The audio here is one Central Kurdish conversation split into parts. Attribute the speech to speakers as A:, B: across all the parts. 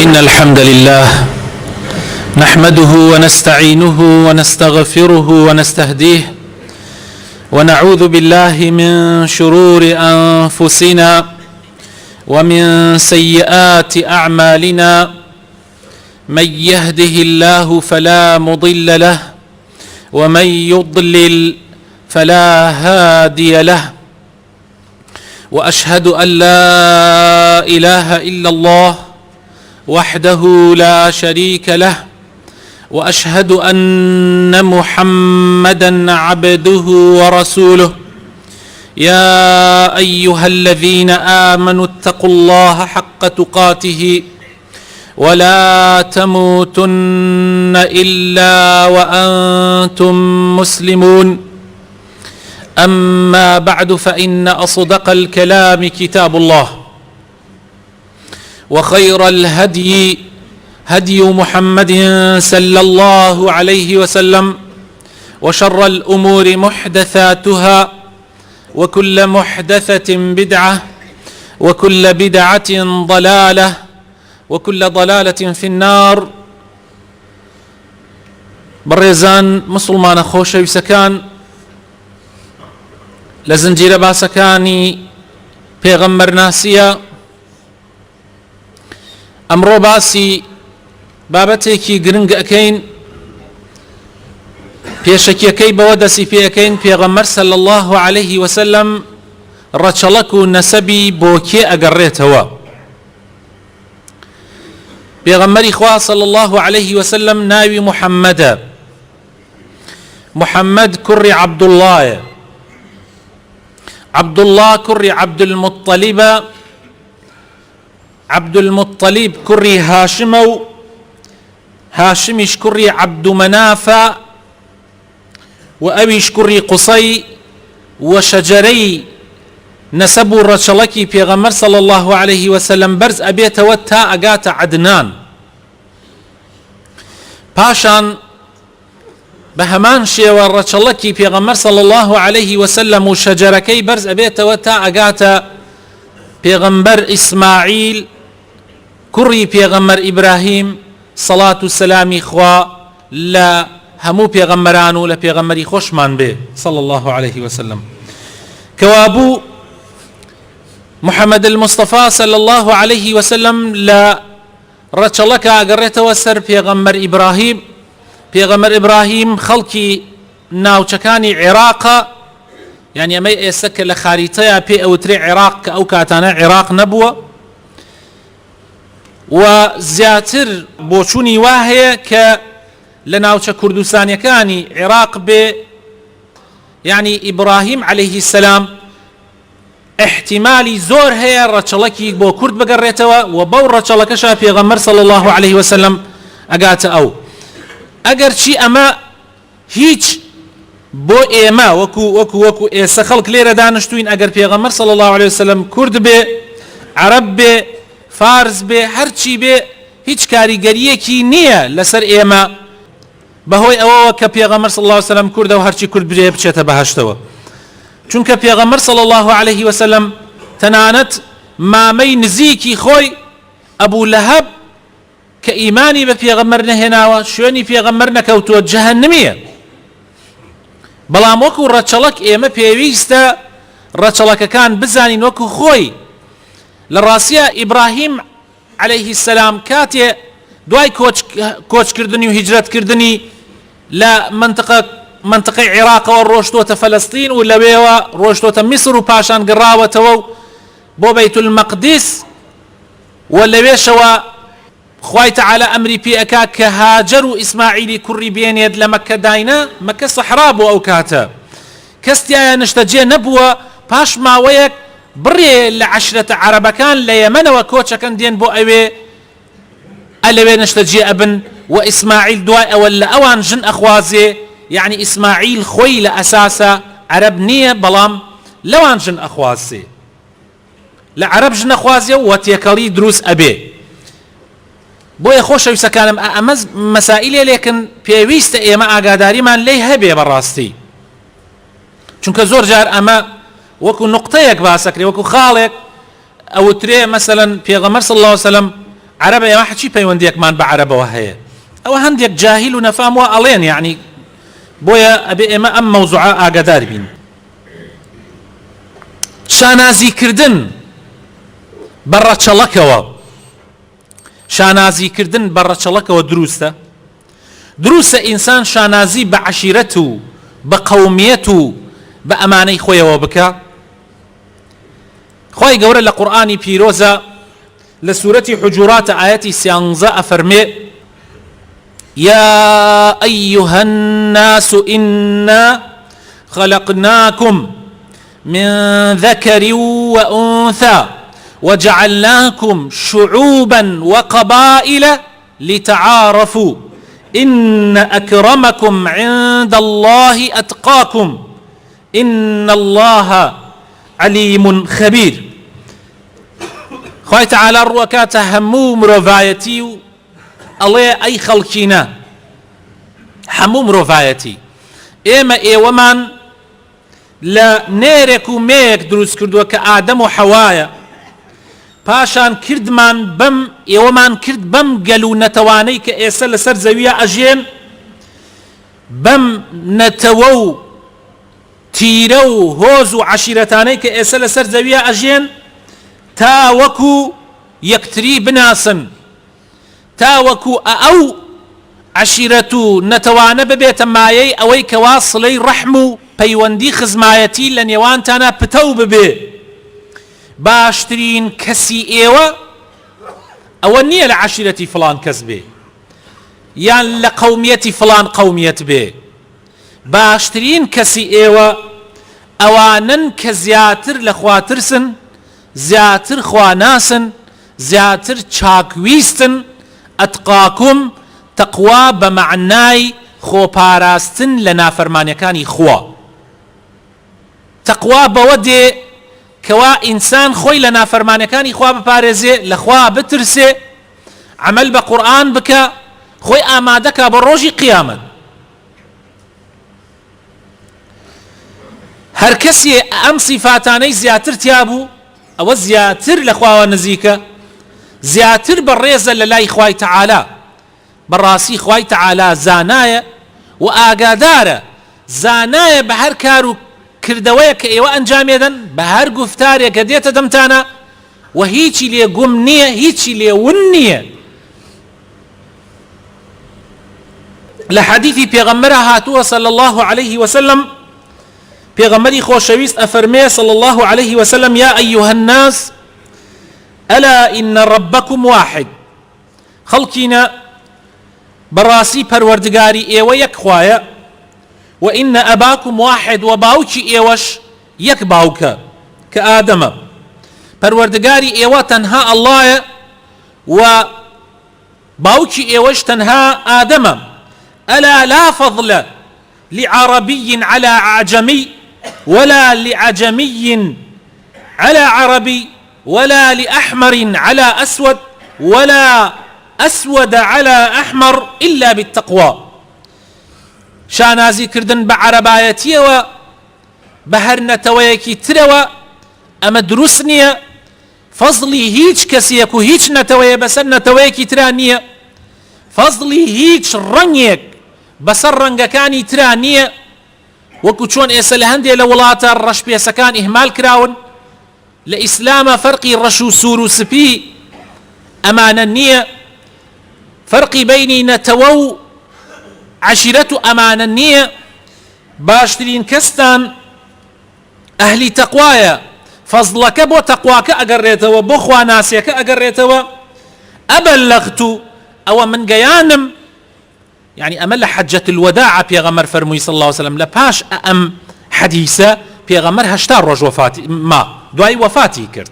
A: إن الحمد لله نحمده ونستعينه ونستغفره ونستهديه ونعوذ بالله من شرور أنفسنا ومن سيئات أعمالنا. من يهده الله فلا مضل له ومن يضلل فلا هادي له، وأشهد أن لا إله إلا الله وحده لا شريك له، وأشهد أن محمدا عبده ورسوله. يا أيها الذين آمنوا اتقوا الله حق تقاته ولا تموتن إلا وأنتم مسلمون. أما بعد، فإن أصدق الكلام كتاب الله، وخير الهدي هدي محمد صلى الله عليه وسلم، وشر الأمور محدثاتها، وكل محدثة بدعة، وكل بدعة ضلالة، وكل ضلالة في النار. بريزان مسلمان خۆشەویستەکان، لە زنجیرە باسەکانی پێغەمبەرناسیە ئەمڕۆ باسی بابەتێکی گرنگ ئەکەین. پێشەکیەکەی بەوە دەسی پێەکەین پێغەمبەر صلی الله عليه وسلم ڕەچەڵەک و نەسەبی بۆ کێ ئەگەڕێتەوە. پێغەمبەری خوا صلی الله عليه وسلم ناوی محەممەدە. محەممەد کوڕی عەبدوڵڵایە. عەبدوڵڵا کوڕی عەبدولموطەلیبە. عەبدولموطەلیب کوڕی هاشمە و هاشمیش کوڕی عەبدومەنافە و ئەویش کوڕی قوسەی و شەجەرەی نەسەب و ڕەچەڵەکی پێغەمبەر صلی الله عليه وسلم بەرز ئەبێتەوە تا ئەگاتە عەدنان. پاشان بە هەمان شێوە ڕەچەڵەکی پێغەمبەر صلی الله عليه وسلم و شەجەرەکەی بەرز ئەبێتەوە تا ئەگاتە پێغەمبەر ئیسماعیل کوڕی پێغەمبەر ئیبراهیم سەڵات و سەلامی خوا لە هەموو پێغەمبەران و لە پێغەمبەری خۆشمان بێ صلی الله عليه وسلم. کەوابوو محەممەد المستەفا صلی الله عليه وسلم لە ڕەچەڵەکە ئەگەڕێتەوە سەر پێغەمبەر ئیبراهیم. پێغەمبەر ئیبراهیم خەڵکی ناوچەکانی عێراقە، یعنی ئەمەی ئێستا کە لە خاریتەیە پێ ئەوترێ عێراق کە ئەو کاتانە عێراق نەبووە، و زیاتر بۆچوونی وا هەیە کە لە ناوچە کوردستانیەکانی عێراق بێ، یعنی ئیبراهیم عليه السلام احتیمالی زۆر هەیە ڕەچەڵەکی بۆ کورد بگەڕێتەوە و بەو ڕەچەڵەکەشە پێغەمبەر صلی الله عليه وسلم ئەگاتە ئەو. ئەگەر چی ئەمە هیچ بۆ ئێمە وەکو ئێستا خەڵک لێرە دانیشتوین، ئەگەر پێغەمبەر صلی الله عليه وسلم کورد بێ، عەرەب بێ، فارس بێ، هەرچی بێ، هیچ کاریگەریەکی نییە لەسەر ئێمە بەهۆی ئەوەوە کە پێغەمبەر صلی الله عليه وسلم کوردە و هەرچی کورد بێ بچێتە بەهەشتەوە. چونکە پێغەمبەر صلی الله عليه وسلم تەنانەت مامەی نزیکی خۆی ئەبوو لەهەب کە ئیمانی بە پێغەمبەر نەهێناوە، شوێنی پێغەمبەر نەکەوتووە، جەهەنەمیە. بەڵام وەکو ڕەچەڵەک ئێمە پێویستە ڕەچەڵەکەکان بزانین وەکو خۆی. لە ڕاستیە ئیبراهیم عليه السلام کاتێ دوای کۆچکردنی و هیجرەتکردنی لە منطقەی عێراقەوە ڕۆشتۆتە فەلەستین و لەوێوە ڕۆشتۆتە میسر و پاشان گەڕاوەتەوە و بۆ بەیت المەقدس، و لەوێشەوە خوای تەعالە ئەمری پێ ئەکا کە هاجەر و ئیسماعیلی کوڕی بێنێت لە مەککە داینە. مەککە سەحرا بوو ئەو کاتە، کەس تایە نیشتەجێ نەبووە. پاش ماوەیەک بڕێ لە عەشرەتە عەرەبەکان لە یەمەنەوە کۆچەکەن دێن بۆ ئەوێ، ئەلەوێ نیشتەجێ ئەبن، و ئیسماعیل دوای ئەوە لە ئەوان ژن ئەخوازێ. یعنی ئیسماعیل خۆی لە ئەساسە عەرەب نییە، بەڵام لەوان ژن ئەخوازێ، لە عەرەب ژن ئەخوازێ و تێکەڵی دروست ئەبێ. بۆیە خۆشەویستەکانم ئەمە مەسائلێ لێکن پێویستە ئێمە ئاگاداریمان لێی هەبێ بەڕاستی، چونکە زۆر جار ئەمە وەکو نقطەیەک باسەکرێ، وەکو خاڵێک ئەوترێ مەسەلەن پێغەمبەر صلی الله علیه وسلم عربە ئێمە حچی پەیوەندیەکمان بە عەرەبەوە هەیە ئەوە هەندێک جاهیل و نەفام وە ئەڵێن یعنی بۆیە ئەبێ ئێمە ئەم مەوزوعە ئاگادار بین. شانازیکردن بە ڕەچەڵەکەوە شانازیکردن بە ڕەچەڵەکەوە دروستە ئینسان شانازی بە عەشیرەت و بە قەومیەت و بە ئەمانەی خۆیەوە بکە. خۆی گەورە لە قورئانی پیرۆزە لە سوورەتی حجورات ئاەتی 13 ئەفەرمێ يا أيها الناس إنا خلقناكم من ذكر وأنثى وجعلناكم شعوبا وقبائل لتعارفوا إن أكرمكم عند الله أتقاكم إن الله عليم خبير. خوای تعالی ڕوەکاتە هەموو مرۆڤایەتی و ئەڵێ ئەی خەڵکینە هەموو مرۆڤایەتی ئێمە ئێوەمان لە نێرێک و مێیەک دروست کردووە کە ئادەم و حەوایە پاشان کردمان بەم ئێوەمان کرد بەم گەل و نەتەوانەی کە ئێستا لەسەر زەویە ئەژێن بەم نەتەوە و تیرە و هۆز و عەشیرەتانەی کە ئێستا لەسەر زەویە ئەژێن تا وەکو یەکتری بناسن تا وەکو ئەو عەشیرەت و نەتەوانە ببێتە مایەی ئەوەی کەوا سڵەی ڕەحم و پەیوەندی خزمایەتی لە نێوانتانە پتەو ببێ. باشترین کەسی ئێوە ئەوە نییە لە عەشیرەتی فڵان کەس بێ یان لە قەومیەتی فڵان قەومیەت بێ. باشترین کەسی ئێوە ئەوانن کە زیاتر لە خواترسن زیاتر خواناسن زیاتر چاکویستن. ئەتقاکم تەقوا بە معنای خۆپاراستن لە نافەرمانیەکانی خوا. تەقوا بەوە دێ کەوا ئینسان خۆی لە نافەرمانیەکانی خوا بپارێزێ لە خوا بترسێ عەمەل بە قورئان بکە خۆی ئامادەکە بە ڕۆژی قیامەت. هەر کەسێ ئەم سیفاتانەی زیاتر تیابوو ئەوە زیاتر لە خواوە نزیکە زیاتر بەڕێزە لە لای خوای تەعالی. بەڕاستی خوای تەعالی زانایە و ئاگادارە زانایە بە هەر کار و کردەوەیە کە ئێوە ئەنجامێدەن بە هەر گوفتارێک کە دێتە دەمتانە و هیچی لێ گوم نییە هیچی لێ ون نییە. لە حەدیثی پێغەمبەرە هاتووە صلی الله عليه وسلم پێغەمبەری خۆشەویست ئەفەرمێ صلی الله عليه وسلم يا أيها الناس ألا إن ربكم واحد. خەڵکینە بەڕاستی پەروەردگاری ئێوە یەک خوایە وإن أباكم واحد وباوكي إيوش يك باوكا كآدم پروردگاري إيوة تنها الله وباوكي إيوش تنها آدم. ألا لا فضل لعربي على أعجمي ولا لعجمي على عربي ولا لأحمر على أسود ولا أسود على أحمر إلا بالتقوى. شانازی کردن بە عەرەبایەتیەوە بە هەر نەتەوەیەکی ترەوە ئەمە دروست نییە. فەزڵی هیچ کەسێک و هیچ نەتەوەیە بەسەر نەتەوەیەکی ترا نییە. فەزڵی هیچ ڕەنگێک بەسەر ڕەنگەکانی ترا نییە. وەکو چۆن ئێستا لە هەندێک لە وڵاتە ڕەشپێسەکان ئیهمال کراون لە ئیسلامە فەرقی ڕەش و سوور و سپی ئەمانە نییە. فەرقی بەینی نەتەوە و عەشیرەت و ئەمانە نییە. باشترین کەستان ئەهلی تەقوایە. فەزڵەکە بۆ تەقواکە ئەگەڕێتەوە بۆ خواناسیەکە ئەگەڕێتەوە. ئەبەلەغتو ئەوە من گەیانم يعني ئەمە لە حەجەت الوداع پێغەمبەر فەرمووی صلی الله عليه وسلم لە پاش ئەم حەدیثە پێغەمبەر 80 ڕۆژ وەفاتی ما دوای وەفاتی کرد.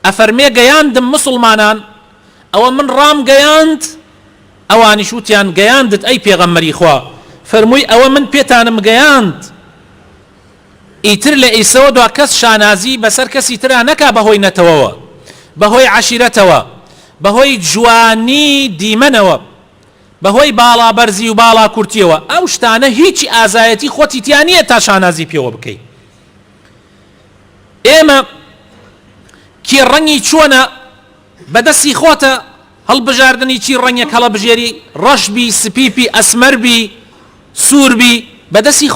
A: ئەفەرمێ گەیاندم مسلمانان ئەوە من ڕام گەیاند ئەوانیش وتیان گەیاندت ئەی پێغەمبەری خوا. فەرمووی ئەوە من پێتانم گەیاند ئیتر لە ئێسەوە دوا کەس شانازی بەسەر کەسی ترا نەکا بەهۆی نەتەوەوە بەهۆی عەشیرەتەوە بەهۆی جوانی دیمەنەوە بەهۆی باڵا بەرزی و باڵا کورتیەوە. ئەو شتانە هیچی ئازایەتی خۆتی تیان نییە تا شانازی پێوە بکەیت. ئێمە کێ ڕەنگی چۆنە بەدەستی خۆتە هەڵبژاردننی چی ڕەنگێک هەڵەبژێری ڕەشبی سپیپی ئەسمەربی سووربی بەدەستی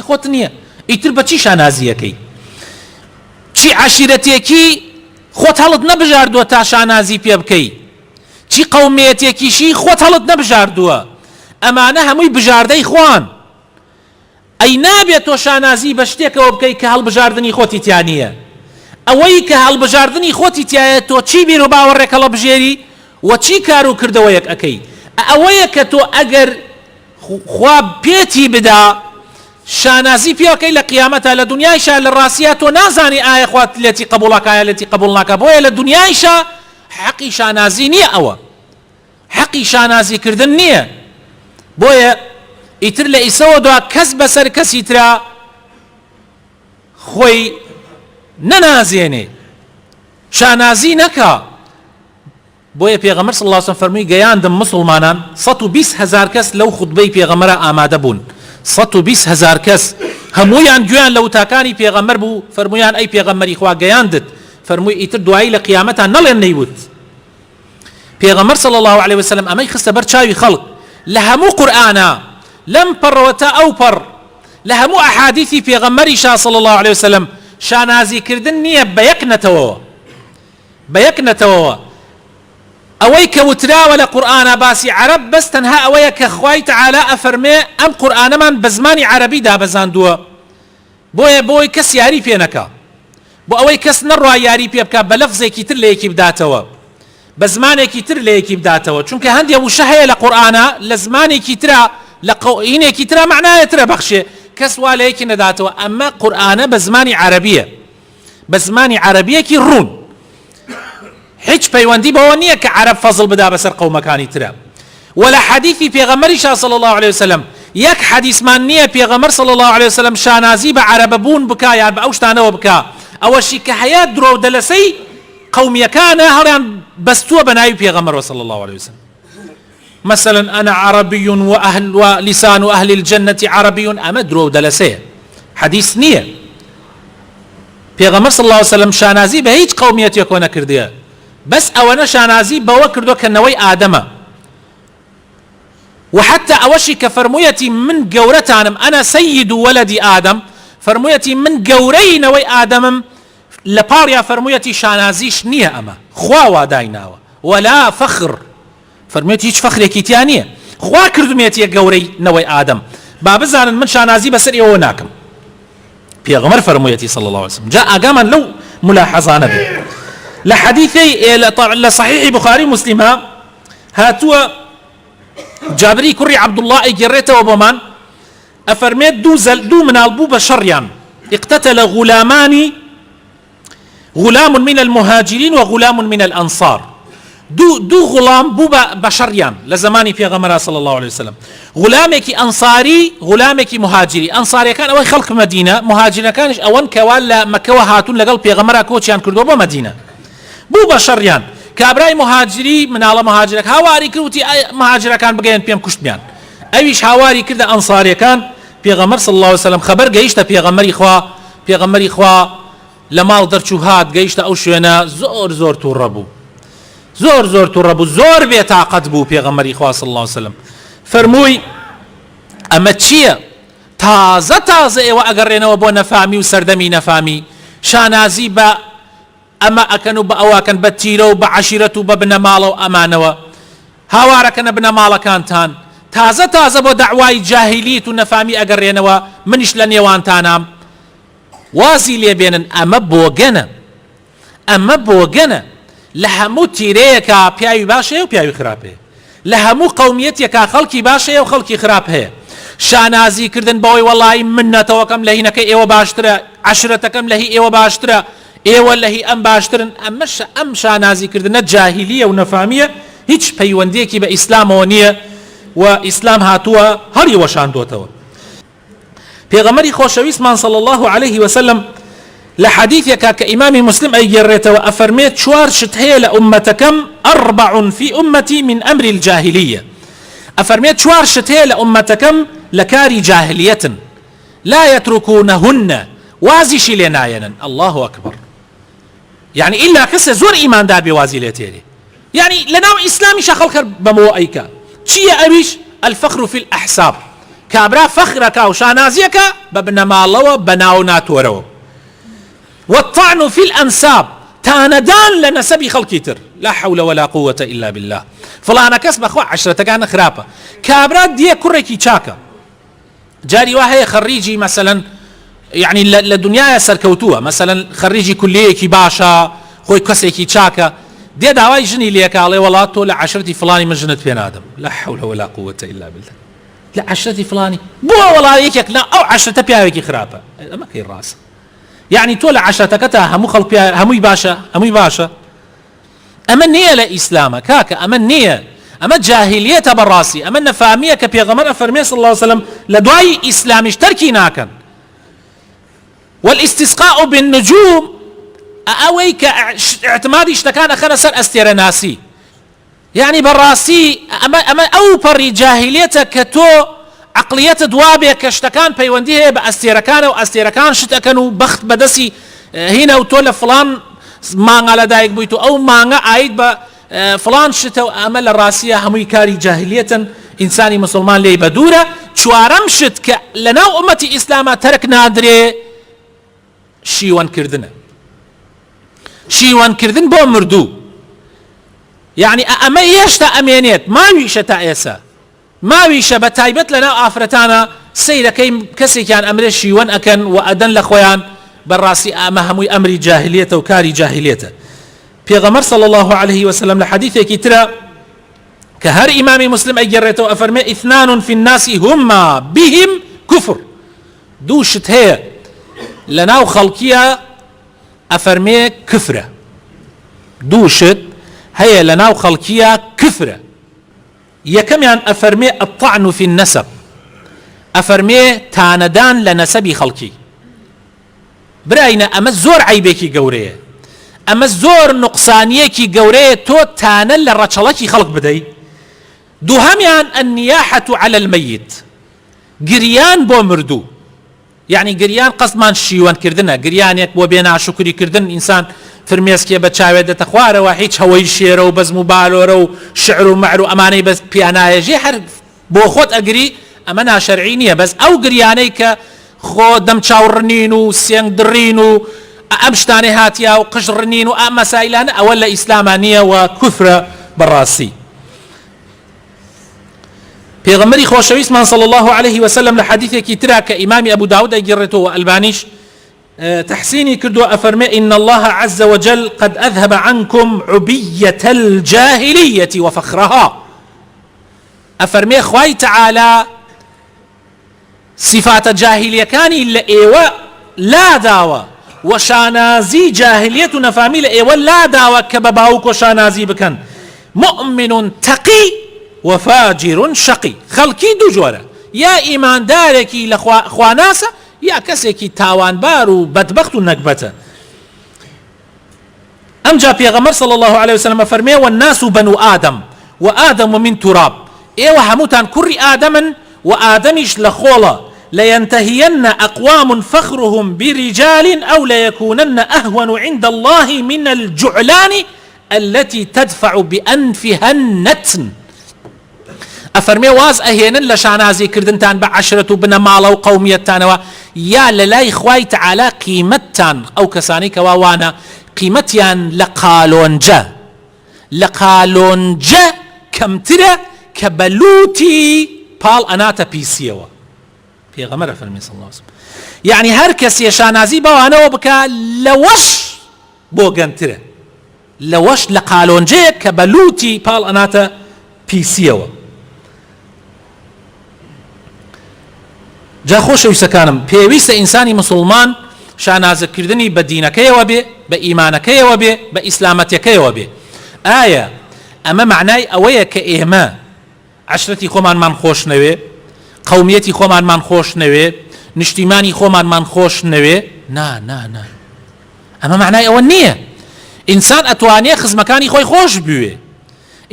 A: خۆت نییە. ئیتر بە چی شانازیەکەی؟ چی عەشیرەتێکی خۆت هەڵت نەبژاردووە تا شانازی پێ بکەی؟ چی قەومێتێکیشی خۆت هەڵت نەبژاردووە؟ ئەمانە هەمووی بژاردەی خوان. ئەی نابێت تۆ شانازی بە شتێکەوە بکەی کە هەڵبژاردننی خۆتی تیانە. ئەوەی کە هەڵبژاردننی خۆتی تایە تۆ چی بیر و باوەڕێک هەڵەبژێری و چی کار و کردەوەیەک ئەەکەی؟ ئەوەیە کە تۆ ئەگەر خوا پێتی بدا شانازی پێەکەی لە قیامەتە لە دنیایشە لە ڕاستیە تۆ نازانی ئایا خوات لێتی قبوڵەکایە لێتی قبول ناکە. بۆیە لە دنیایشە حەقی شانازی نییە، ئەوە حەقی شانازیکردن نییە. بۆیە ئیتر لە ئیسەوە دوا کەس بەسەر کەسی ترا خۆی نەنازێنێ، شانازی نەکا. بۆیە پێغەمبەر صلی الله علیه و سلم فەرمووی گەیاندم مسلمانان 120,000 کەس لەو خوتبەی پێغەمبەرە ئامادە بوون. 120,000 کەس هەموویان گویان لە وتاکانی پێغەمبەر بوو. فەرموویان ئەی پێغەمبەری خوا گەیاندت. فەرمووی ئیتر دوایی لە قیامەتان نەڵێن نەیوت. پێغەمبەر صلی الله علیه و سلم ئەمەی خستە بەر چاوی خەڵک لە هەموو قورئانە لەم پەڕەوە تا ئەو پەڕ لە هەموو ئەحادیثی پێغەمبەریشا صلی الله علیه و سلم شانازیکردن نییە بە یەک نەتەوەوە. ئەوەی کە وتراوە لە قورئانە باسی عەرەب بەس تەنها ئەوەیە کە خوای تەعالا ئەفەرمێ ئەم قورئانەمان بە زمانی عەرەبی دابەزاندووە. بۆی کەس یاری پێ نەکا، بۆ ئەوەی کەس نەڕوا یاری پێ بکە بە لەفزێکی تر لە یەکی بداتەوە، بە زمانێکی تر لە یەکی بداتەوە. چونکە هەندێک وشە هەیە لە قورئانە لە زمانێکی ترە لە قەوئینێکی ترە معنایەترە بەخشێ کەس وا لە یەکی نەداتەوە. ئەمە قورئانە بە زمانی عەرەبیە، بە زمانی عەرەبیەکی ڕوون. هیچ پەیوەندی بەوە نییە کە عەرەب فەزڵ بدا بەسەر قەومەکانی ترە. ولا حەدیثی پێغەمبەریشا صلی الله علیه وسلم یەک حەدیثمان نییە پێغەمبەر صلی الله علیه وسلم شانازی بە عەرەبە بوون بکا یان بە ئەو شتانەوە بکا. ئەوەشی کە هەیە درۆ و دەلەسەی قەومیەکانە هەڵیان بەستووە بە ناوی پێغەمبەرەوە صلی الله علیه وسلم. مثلا أنا عربي ولسان أهل الجنة عربي، أما درو دلسية حديث نية. پیغمبر صلى الله عليه وسلم شانازي به هیچ قوميت يكون كردية، بس أولا شانازي بوا كردو كنوي آدم. وحتى أوشي كفرميتي من قورتانم أنا سيد ولد آدم، فرميتي من قوري نوي آدم لباريا فرميتي شانازيش نية أما خواوا دايناوا ولا فخر. فرميتي هیچ فخرێکی تیان نییە، خوا کردومێتیە گەورەی نەوەی ئادەم با بزانن من شانازی بەسەر ئێوە ناکەم. پێغەمبەر فەرموویەتی صلی الله عليه وسلم. جا ئاگامان لەو ملاحەزانە بێ لە حەدیثەی لە صحیحی بخاری مسلمە هاتووە جابری کوڕی عەبدوڵڵاه ئەیگەڕێتەوە بۆمان ئەفەرمێت دوو مناڵ بوو بە شەڕیان اقتتل غلامان من المهاجرين وغلام من الأنصار. دو غلام بو بشريان لزماني في غمرة صلى الله عليه وسلم. غلامك أنصاري غلامك مهاجري. أنصاري كان أول خلق مدينة، مهاجرين كانش أول كوالا مكوا هاتون لقل في غمرة كوتشيان كردوبا مدينة. بو بشريان كابراي مهاجري من على مهاجرك هواري كروتي مهاجر كان بقين بيم كشتبيان. أيش هواري كده أنصاري كان في غمر صلى الله عليه وسلم خبر جيشته في غمري إخوا لما درشوهات جيشته أو شوينا زور توربو. زور توربو زور بيتاقد بو پیغمبری خوا صلی الله علیه وسلم. فرموی اما چیه تازه ایوه اگرینو بو نفامی و سردمی نفامی شانازی با اما اکنو با اواکن بتیرو با عشیرتو با بنمالو امانو هاوارکن بنمالکانتان تازه بو دعوای جاهلیت و نفامی اگرینو منش لنیوانتانام وازی لیبینن اما بوگنه لهمو تیرەیەکە پیاوی باشەیە و پیاوی خراپێ، لە هەموو قەومیەتێکە خەڵکی باشەیە و خەڵکی خراپ هەیە. شانازیکردن بەوەی وەڵی منەتەوەکەم لە هینەکە ئێوە باشترە، عەشرەتەکەم لە هی ئێوە باشترە، ئێوە لە هی ئەم باشترن، ئەم شانازیکردنە جاهیلیە و نەفامیە، هیچ پەیوەندیەکی بە ئیسلامەوە نییە و ئیسلام هاتووە هەڵی وەشاندۆتەوە. پێغەمبەری خۆشەویستمان صلی الله عليه وسلم لحديثك كإمام مسلم أي جريت وأفرميت شوار شتهي لأمتكم 4 في أمتي من أمر الجاهلية. أفرميت شوار شتهي لأمتكم لكاري جاهلية لا يتركونهن وازش لناينا. الله أكبر. يعني إلا كسر زور إيمان دار بوازي تيري يعني لناو إسلامي شخلك بمو أيكا شيء أبيش الفخر في الأحساب كابرا فخرك أو شانازيك ببنما الله بناو ناتورو والطعن في الأنساب تاندان لنسبي خلقيتر لا حول ولا قوة إلا بالله فلانا كسب أخوة 10 كان خرابة كابرا دي كركي تشاكا جاري واحد خريجي مثلا يعني لدنيا سركوتوها مثلا خريجي كلية كي باشا خوي كسي كي تشاكا دي دعواي جني ليك عليه والله طول 10 فلاني من جنة بين آدم لا حول ولا قوة إلا بالله لا 10 فلاني بو والله يكك لا أو 10 بياويكي خرابة ما كاين راس يعني تولى 10 كتا همو خلق همو باشا أما نية لإسلام كاكا أما نية أما جاهلية بالراسي أما نفامية كبيغمر أفرمي صلى الله عليه وسلم لدعي إسلام اشتركي ناكن والاستسقاء بالنجوم أويك اعتمادي اشتكان أخنا سر أستير ناسي يعني بالراسي أما أو بري جاهليتك كتو عقلية دوابية كاشتكان بيونديه بأستيركان وأستيركان شتكنوا بخت بدسي هنا وتولى فلان مانغا لدايك بيتو أو مانغا عايد فلان شتا أمل الراسية همي كاري جاهلية إنساني مسلمان لي بدورة شوارم شت لنا أمتي إسلاما ترك نادري شيوان كردن بو مردو يعني أما يشتا أمينيت ما ويشتا تأيسا ما ويشا بتايبت لنا آفرتانا سيدا كسي كان أمري شيوان أكن وأدن لخويان بالراسي أما هموي أمري جاهلية وكاري جاهلية بيغمر صلى الله عليه وسلم لحديثة كترى كهر إمام مسلم أجرته أفرمي 2 في الناس هما بهم كفر دوشت هي لناو خلقية أفرمي كفرة دوشت هي لناو خلقية كفرة يكم يعني أفرمي الطعن في النسب أفرمي تاندان لنسبي خلقي براينا أما الزور عيبكي قوريه أما الزور نقصانيكي قوريه تو تانا لرچلكي خلق بدي دوهم يعني النياحة على الميت قريان بو مردو يعني قريان قصمان شيوان كردنا قريان يك وبينا شكري كردن إنسان فرميسكي بتشاوي ده تخواره وحيش هوي شيره وبز مبالوره وشعره معرو أماني بس بيانا يجي حرف بو خود أقري أمانها شرعينية بس أو قريانيك خود دم تشاورنينو سيان درينو أمشتاني هاتيا وقشرنينو أما سائلان أولا إسلامانية وكفرة بالراسي پیغمبری خوشویستمان صلى الله عليه وسلم لحديث كترا كإمام أبو داود أجرته وألبانيش تحسيني كردو أفرمي إن الله عز وجل قد أذهب عنكم عبية الجاهلية وفخرها أفرمي خواي تعالى صفات جاهلية كان إلا إيوة لا داوة وشانازي جاهلية نفامي إيوة لا داوة كبباوك وشانازي بكن مؤمن تقي وفاجر شقي خلقي دو جورة يا إيمان داركي لخواناسة يا كسيكي تاوان بارو بدبخت النقبة أم جاء بيغمر صلى الله عليه وسلم فرمي والناس بنو آدم وآدم من تراب إيوه هموتان كري آدما وآدمش لخولا لينتهين أقوام فخرهم برجال أو ليكونن أهون عند الله من الجعلان التي تدفع بأنفها النتن أفرمي واز أهينا لشانازي كردنتان بعشرة بنا مالا وقوميتان يا للاي خواي تعالى قيمتان أو كساني كواوانا قيمتيان لقالونجا كمترة كبلوتي بال أناتا بيسيوا في غمرة فرمي صلى الله عليه وسلم يعني هركس يشانازي بوانا وبكا لوش بوغنترة لوش لقالونجا كبلوتي بال أناتا بيسيوا جا خۆشەویستەکانم پێویستە ئینسانی مسلمان شانازەکردنی بە دینەکەیەوە بێ بە ئیمانەکەیەوە بێ بە ئیسلامەتەکەیەوە بێ ئایا ئەمە معنای ئەوەیە کە ئێمە عەشرەتی خۆمانمان خۆش نەوێ قەومیەتی خۆمانمان خۆش نەوێ نیشتیمانی خۆمانمان خۆش نەوێ نا ئەمە معنای ئەوە نییە ئینسان ئەتوانێ خزمەکانی خۆی خۆش بوێ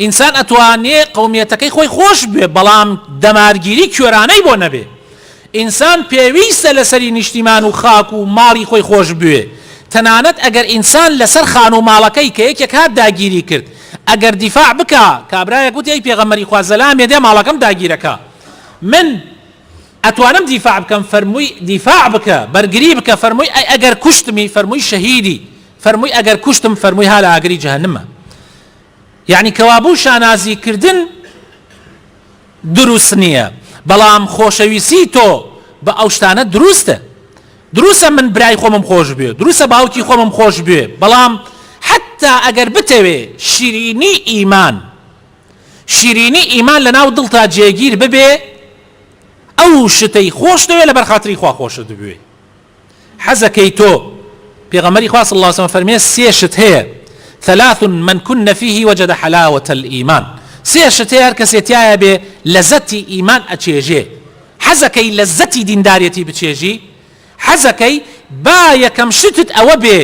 A: ئینسان ئەتوانێ قەومیەتەکەی خۆی خۆش بوێ بەڵام دەمارگیری کوێرانەی بۆ نەبێ ئینسان پێویستە لەسەری نیشتیمان و خاک و ماڵی خۆی خۆش بوێ تەنانەت ئەگەر ئینسان لەسەر خان و ماڵەکەی کە یەکێک هات داگیری کرد ئەگەر دیفاع بکە کابرایەک وتی ئەی پێغەمبەری خوا زەلامێ دێ ماڵەکەم داگیرەکە من ئەتوانم دیفاع بکەم فەرمووی دیفاع بکە بەرگری بکە فەرمووی ئەگەر کوشتمی فەرمووی شەهیدی فەرمووی ئەگەر کوشتم فەرمووی ها لە ئاگری جەهەنەمە یعنی کەوابوو شانازیکردن دروست نییە بەڵام خۆشەویستی تۆ بە ئەو شتانە دروستە من برای خۆمم خۆش بێ دروستە باوکی خۆمم خۆش بێ بەڵام حتا ئەگەر بتەوێ شیرینی ئیمان لەناو دڵتا جێگیر ببێ ئەو شتەی خۆش دەوێت لەبەر خاتری خوا خۆشت دەبێ حەزەکەی تۆ پێغەمبەری خوا صلی الله علیه و سلم فەرمێ سێ شت هەیە ثلاث من كن فيه وجد حلاوة الإيمان سێ شت هەیە هەر کەسێ تایە بێ لەزەتی ئیمان ئەچێژێ حەزەکەی لەزەتی دینداریەتی بچێژی حەزەکەی با یەکەم شتت ئەوە بێ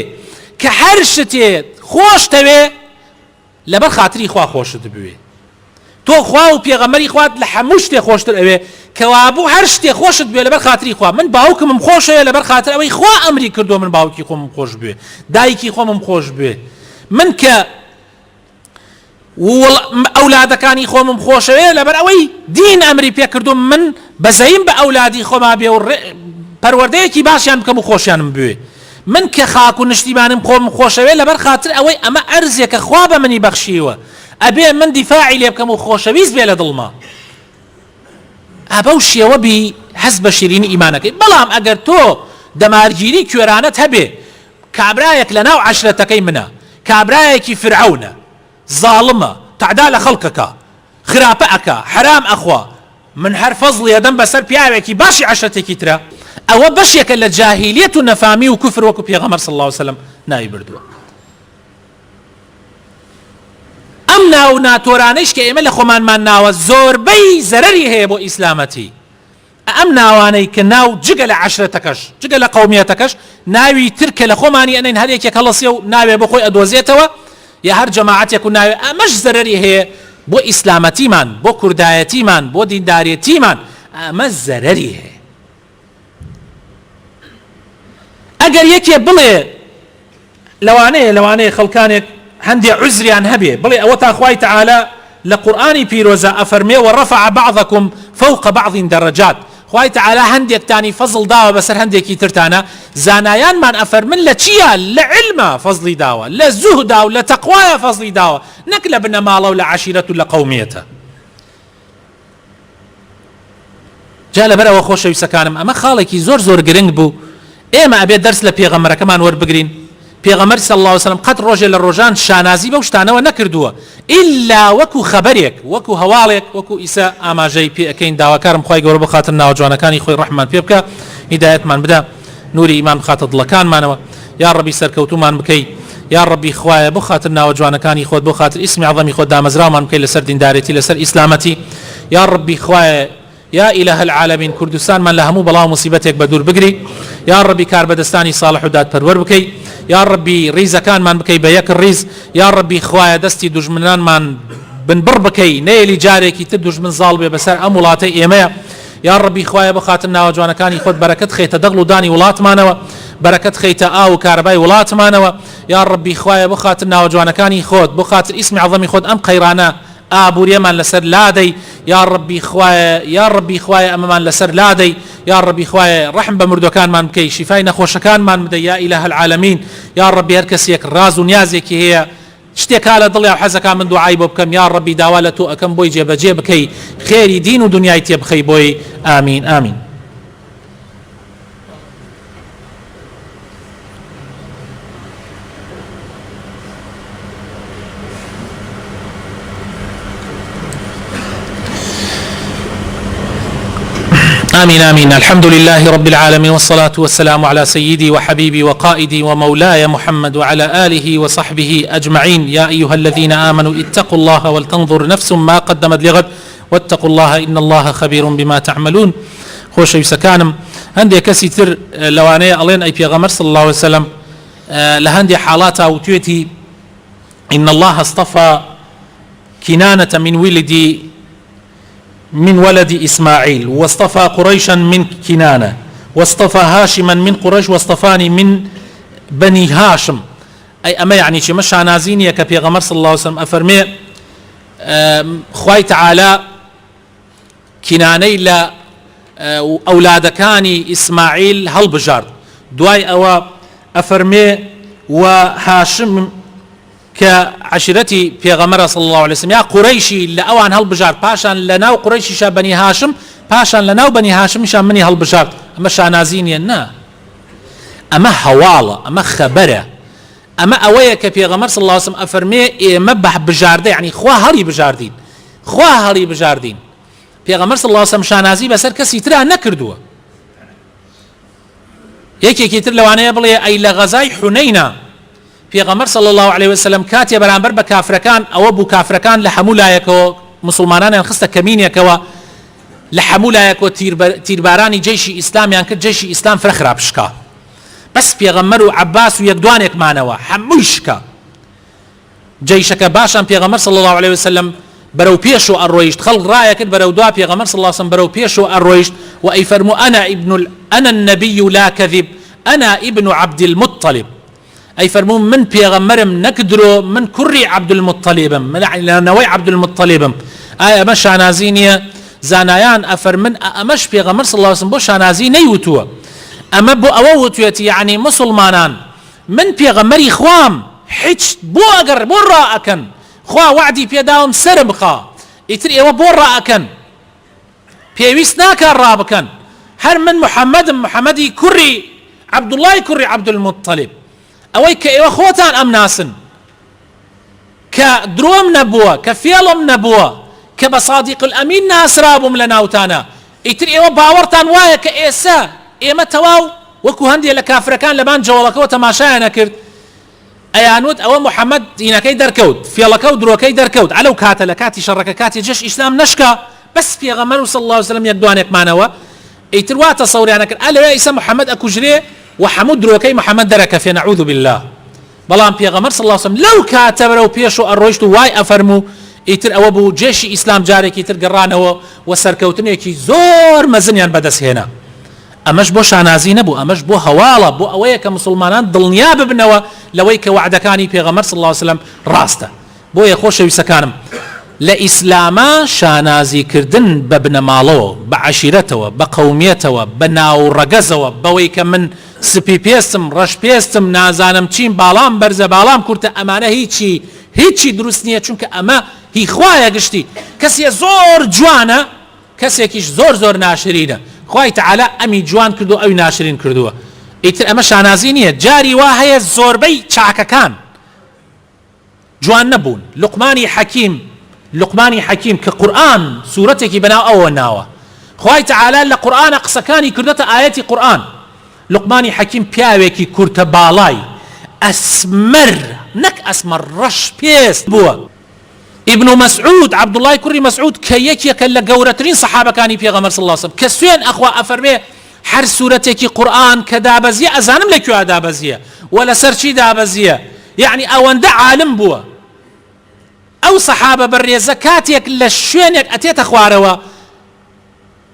A: کە هەر شتێ خۆشتەوێ لەبەر خاتری خوا خۆشت بوێ تۆ خوا و پێغەمبەری خوات لە هەموو شتێ خۆشتر ئەوێ کەوابوو هەر شتێ خۆشت بێ لەبەر خاتری خوا من باوکمم خۆشەیە لەبەر خاتر ئەوەی خوا ئەمری کردو من باوکی خۆمم خۆش بێ دایکی خۆمم خۆش بێ من کە ئەولادەکانی خۆمم خۆشەوێ لەبەر ئەوەی دین ئەمری پێ کردو من بەزەیم بە ئەولادی خۆما بێ و پەروەردەیەکی باشیان بکەم و خۆشیانم بوێ من کە خاک و نشتیمانم خۆم خۆشەوێ لەبەر خاتر ئەوەی ئەمە ئەرزێکە خوا بە منی بەخشیوە ئەبێ من دیفاعی لێ بکەم و خۆشەویست بێ لە دڵما ئەبەو شێوە بی حەز بە شیرینی ئیمانەکەی بەڵام ئەگەر تۆ دەمارگیری کوێرانەت هەبێ کابرایەک لە ناو عەشرەتەکەی منە کابرایەکی فرعەونە ظالمە تعدا لە خەڵکەکە خراپە ئەکا حرام ئەخوا من هەر فەزڵی ئەدەم بەسەر پیاوێکی باشی عەشرەتێکی ترە ئەوە بەشێکە لە جاهیلیەت و نەفامی و کوفر وەکو پێغەمبەر صلی الله علیه و سلم ناوی بردووە ئەم ناو ناتۆرانەیش کە ئێمە لە خۆمانمان ناوە زۆربەی زەرەری هەیە بۆ ئیسلامەتی ئەم ناوانەی کە ناو جگە لە عەشرەتەکەش جگە لە قەومیەتەکەش ناوی ترکە لە خۆمانی ئەنین هەر یەکێک هەڵەسێ و ناوێ بۆ خۆی ئەدۆزێتەوە یا هەر جەماعەتێک و ناوێ ئەمەش زەرەری هەیە بۆ ئیسلامەتیمان بۆ کوردایەتیمان بۆ دینداریەتیمان ئەمە زەرەری هەیە ئەگەر یەکێ بڵێ لەوانەیە خەڵکانێک هەندێ عوزریان هەبێ بڵێ ئەوە تا خوای تەعالە لە قورئانی پیرۆزە ئەفەرمێ وەڕەفع بەعضەکم فەوقە بەعض دەرەجات خوای تەعالە هەندێکتانی فەزڵ داوە بەسەر هەندێکی ترتانە زانایانمان ئەفەرمن لە چییە لە علمە فەزڵی داوە لە زوهدا و لە تەقوایە فەزڵی داوە نەک لە بنەماڵە و لە عەشیرەت و لە قەومیەتە جا لەبەرەوە خۆشەویستەکانم ئەمە خاڵێکی زۆر گرنگ بوو ئێمە ئەبێ دەرس لە پێغەمبەرەکەمان وەربگرین پێغەمبەر صلی الله علیه و سلم قەت ڕۆژێ لە ڕۆژان شانازی بەو شتانەوە نەکردووە ئیلا وەکو خەبەرێک وەکو هەواڵێک وەکو ئیسا ئاماژەی پێ ئەکەین داواکارم خوای گەورە بخاتر ناوجوانەکانی خۆی ڕەحمان پێ بکە هیدایەتمان بدە نوری ئیمان بخاتە دڵەکانمانەوە یا ڕەبی سەرکەوتومان بکەی یا ڕەبی خوایە بۆ خاتر ناوجوانەکانی خۆت بۆ خاتر ئیسمی عەظەمی خۆت دامەزراومان بکەی لەسەر دیندارێتی لەسەر ئیسلامەتی یا ڕەبی خوایە یا إله العالمین کوردستان من لە هەموو بەڵاو موسیبەتێک بە دوور بگری یا ڕەبی کاربەدەستانی ساڵح و دادپەروەر بکەی یا ڕەبی ڕیزەکانمان بکەی بە یەک ڕیز یا ڕەبی خوایە دەستی دوژمنانمان بنبڕ بکەی نەیەلی جارێکی تر دوژمن زاڵ بێ بەسەر ئەم وڵاتەی ئێمەیە یا ڕەبی خوایە بە خاتر ناوەجوانەکانی خۆت بەرەکەت خەیتە دەغڵ و دانی وڵاتمانەوە بەرەکەت خەیتە ئاو و کارەبای وڵاتمانەوە یا ڕەبی خوایە بە خاتر ناوەجوانەکانی خۆت بۆ خاتر ئیسمی عەظەمی خۆت ئەم قەیرانە ئابووریەمان لەسەر لادەی یا ڕەبی خوایە ئەمەمان لەسەر لادەی یا ڕەبی خوایە ڕەحم بە مردوەکانمان بکەی شیفای نەخۆشەکانمان بدە یا ئیلەه العالەمین یا ڕەبی هەر کەسێک ڕاز و نیازێکی هەیە شتێکا لە دڵیا و حەزەکان من دوعای بۆ بکەم یا ڕەبی داوا لە تۆ ئەکەم بۆی جێبەجێ بکەی خێری دین و دنیای تێ بخەی بۆی ئامین ئامین آمين آمين الحمد لله رب العالمين والصلاة والسلام على سيدي وحبيبي وقائدي ومولاي محمد وعلى آله وصحبه أجمعين يا أيها الذين آمنوا اتقوا الله ولتنظر نفس ما قدمت لغد واتقوا الله إن الله خبير بما تعملون خوش يسكانم هندي كسي تر لواني ألين أي بيغمر صلى الله عليه وسلم لهندي حالات أو تيتي إن الله اصطفى كنانة من ولد إسماعيل واصطفى قريشا من كنانة واصطفى هاشما من قريش واصطفاني من بني هاشم أي أما يعني شي مش عنازينية كبيغمر صلى الله عليه وسلم أفرمي خواي تعالى كناني لا أولادكاني إسماعيل هالبجار دواي أو أفرمي وهاشم كعشيرتي بيغمر صلى الله عليه وسلم يا قريشي لأوان هالبجار باشان لناو قريشي شا بني هاشم باشان لناو بني هاشم شا مني هالبجار أما شانازيني نا أما حوالة أما خبرة أما أويك بيغمر صلى الله عليه وسلم أفرمي مبح بجاردين يعني خوا هري بجاردين خوا هري بجاردين بيغمر صلى الله عليه وسلم شانازي بسر كسي ترى نكردوه يكي تر لوانه بڵێ أي لغزاي حنينة پێغەمبەر صلى الله عليه وسلم كاتيا بەرامبەر بە کافرەکان ئەوە بوو کافرەکان لە هەموو لایەکەوە مسلمانانیان خستە کەمینێکەوە لە هەموو لایەکەوە تیربارانی جێشی ئیسلامیان کرد جێشی ئیسلام فرەخرا پشکا بەس پێغەمبەر و عەباس و یەکدوانێکمانەوە هەمووی شکا جێشەکە باشان پێغەمبەر صلى الله عليه وسلم برو بيشو الرويشت خلق رايك برو دوا بيغمر صلى الله عليه وسلم برو بيشو الرويشت وأي فرمو أنا النبي لا كذب أنا ابن عبد المطلب أي فرمو من بيغمرم نكدرو من كري عبد المطلب من نوي عبد المطلب آية مش عنازينية زانايان أفرمن أمش بيغمر صلى الله عليه وسلم بوش عنازيني وتوا أما بو أووتويتي يعني مسلمانان من بيغمري خوام حج بو أقر بو رأكن خوا وعدي بيداوم سربخا يتر ايوه بورا اكن بيويس ناكا رابكن هر من محمدي كري عبد الله كري عبد المطلب اويك ايوه خوتان ام ناسن كدروم نبوه كفيلم نبوه كبصادق الامين ناس رابم لناوتانا يتر ايوه باورتان وايا كايسا ايما تواو وكو هندي لكافركان لبان جوالك وتماشايا نكرت أيانود أو محمد هنا كي دركود في الله كود رو كي دركود على كاتل كاتي شرك كاتي جيش إسلام نشكا بس في غمر صلى الله عليه وسلم يقدوانك معنا ايتروا تصوري أنا كر ألا يا إسا محمد أكو جري وحمود رو كي محمد درك في نعوذ بالله بلان في غمر صلى الله عليه وسلم لو كاتب رو بيشو الرويشتو واي أفرمو ايتر أو بو جيش إسلام جاري كي ترقران وسركوتني كي زور مزنيان بدس هنا أمش بو شانازي نبو أمش بو هوالا بو أويك مسلمانان ضلنيا ببنوا لويك وعدكاني بيغمر صلى الله عليه وسلم راسته بو يخوش يسكانم لإسلاما شانازي كردن ببن مالو بعشيرته بقوميته بناو رقزه بويك من سبي بيستم رش بيستم نازانم چين بالام برزه بالام كرت أمانه هيچي درستنية چونك أما هي خوايا قشتي كسي زور جوانا كسي كيش زور ناشرينه خواهي تعالى أمي جوان كردو أو ناشرين كردوه ايتر أما شانازينية جاري واهي الزوربي شاكا كان جوان نبون لقماني حكيم كقرآن سورتك بناء أو ناوة خواهي تعالى لقرآن أقسكاني كردت آياتي قرآن لقماني حكيم بياويكي كرت بالاي أسمر نك أسمر رش بيست بوا ابن مسعود عبد الله كري مسعود كيك كلا جورترين صحابة كاني في غمر صلى الله عليه وسلم كسوين أخوة أفرمي حر سورتك قرآن كدابزية أزانم لك يا دابزية ولا سرشي دابزية يعني أوان دا عالم بوا أو صحابة بريزة كاتيك لشوينك أتيت أخواروا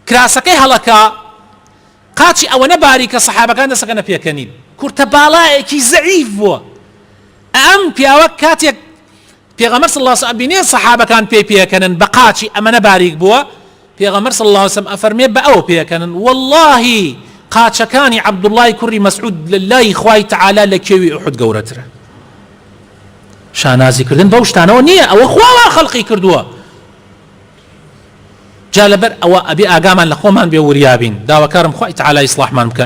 A: كراسكي هلكا قاتشي أو نباريك صحابة كان سكن فيها كنين كرتبالائكي زعيف بوا أم بياوك كاتيك پیغمبر صلى الله عليه وسلم بینێ صحابة كان پێکەنن بقاچی ئەمە نەباریک بووە پیغمبر صلى الله عليه وسلم ئەفەرمێ بە ئەو پێکەنن والله قاچەکانی عبد الله کوڕی مسعود لله خوای تعالى لە کێوی ئوحود گەورەترە شانازیکردن بەو شتانەوە نییە ئەوە خواوا خەڵقی کردووە جا لەبەر ئەوە ئەبێ ئاگامان لە خۆمان بێ وریابین داواکارم خوای تعالى ئیسلاحمان بکە